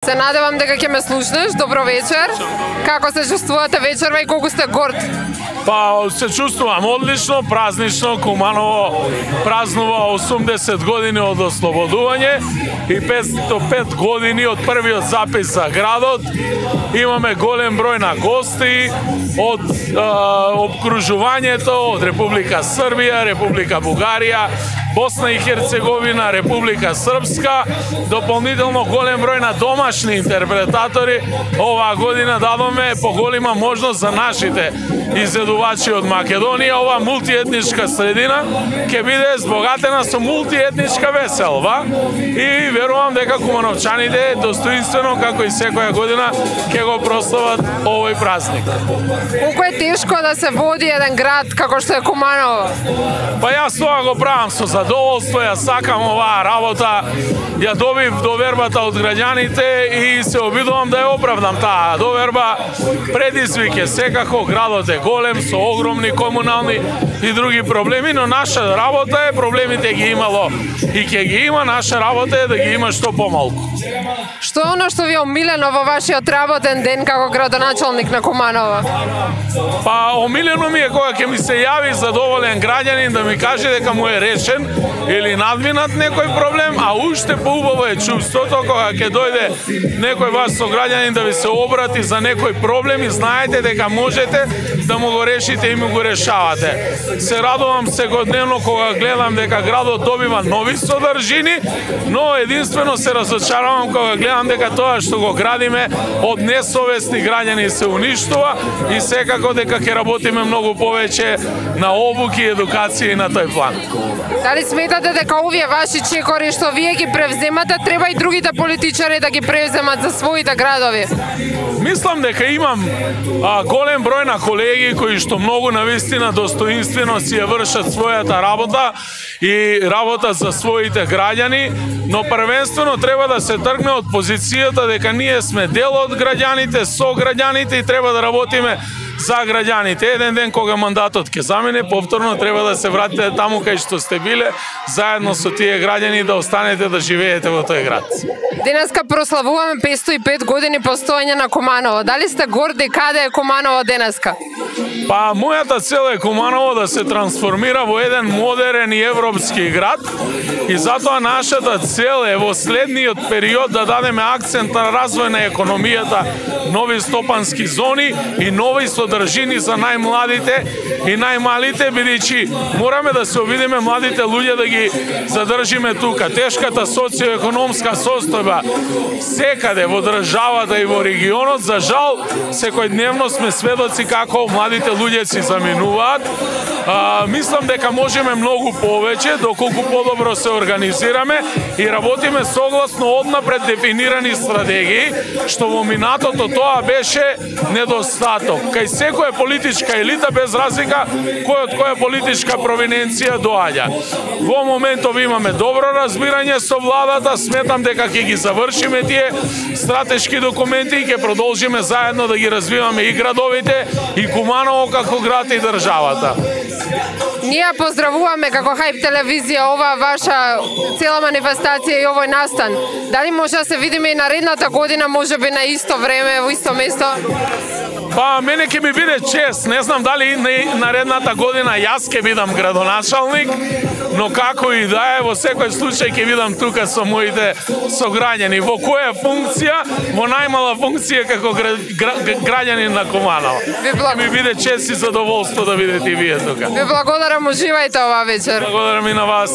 Се надевам дека ќе ме слушнеш. Добро вечер. Како се чувствувате вечерва и колку сте горд? Па се чувствувам одлично, празнично. Куманово празнува 80 години од ослободување и 505 години од првиот запис за градот. Имаме голем број на гости од обкружувањето, од Република Србија, Република Бугарија, Босна и Херцеговина, Република Српска, дополнително голем број на домашни интерпретатори. Оваа година дадоме поголема можност за нашите изедувачи од Македонија. Ова мултиетничка средина ќе биде збогатена со мултиетничка веселба и верувам дека кумановчаните достоинствено, како и секоја година, ќе го прослават овој празник. Колку е тешко да се води еден град како што е Куманово? Па јас тоа го правам со задоволство, ја сакам оваа работа, ја добив довербата од граѓаните и се обидувам да ја оправдам таа доверба. Предизвик е секако, градот е голем, со огромни комунални и други проблеми, но наша работа е проблемите ги имало и ќе ги има, наша работа е да ги има што помалку. Што е оно што ви е омилено во вашиот работен ден како градоначалник на Куманово? Па омилено ми е кога ќе ми се јави задоволен граѓанин да ми каже дека му е решен или надминат некој проблем, а уште поубаво е чувството кога ќе дојде некој ваш сограѓанин да ви се обрати за некој проблем и знаете дека можете да му го решите и му го решавате. Се радувам секојдневно кога гледам дека градот добива нови содржини, но единствено се разочаравам кога гледам дека тоа што го градиме од несовесни граѓани се уништува и секако дека ќе работиме многу повеќе на обуки и едукација на тој план. Дали сметате дека овие ваши чекори што вие ги превземате, треба и другите политичари да ги превземат за своите градови? Мислам дека имам голем број на колеги кои што многу навистина достоинствено си ја вршат својата работа и работа за своите граѓани, но првенствено треба да се тргне од позицијата дека ние сме дел од граѓаните, со граѓаните и треба да работиме за граѓаните. Еден ден кога мандатот ќе замине, повторно треба да се вратите таму кај што сте биле, заедно со тие граѓани да останете да живеете во тој град. Денеска прославуваме 505 години постоење на Куманово. Дали сте горди каде е Куманово денеска? Па мојата цел е Куманово да се трансформира во еден модерен и европски град и затоа нашата цел е во следниот период да дадеме акцент на развој на економијата, нови стопански зони и нови содржини за најмладите и најмалите, бидејќи мораме да се обидиме младите луѓе да ги задржиме тука. Тешката социоекономска состојба секаде во државата и во регионот, за жал, секојдневно сме сведоци како младите луѓе си заминуваат. Мислам дека можеме многу повеќе доколку подобро се организираме и работиме согласно однапред дефинирани стратегии, што во минатото тоа беше недостаток. Кај секоја политичка елита, без разлика кој од која политичка провиненција доаѓа. Во моментов имаме добро разбирање со владата, сметам дека ќе ги завршиме тие стратешки документи и ќе продолжиме заедно да ги развиваме и градовите, и Куманово како град и државата. Ние поздравуваме како Хајп телевизија ова ваша цела манифестација и овој настан. Дали може да се видиме и наредната година, можеби на исто време, во исто место? Па, мене ќе ми биде чест. Не знам дали наредната година јас ќе бидам градоначалник, но како и да е, во секој случај ќе бидам тука со моите сограѓани. Во која функција? Во најмала функција како граѓанин на Куманово. Ми биде чест и задоволство да бидете и вие тука. Ви благодарам, уживајте оваа вечер. Благодарам и на вас.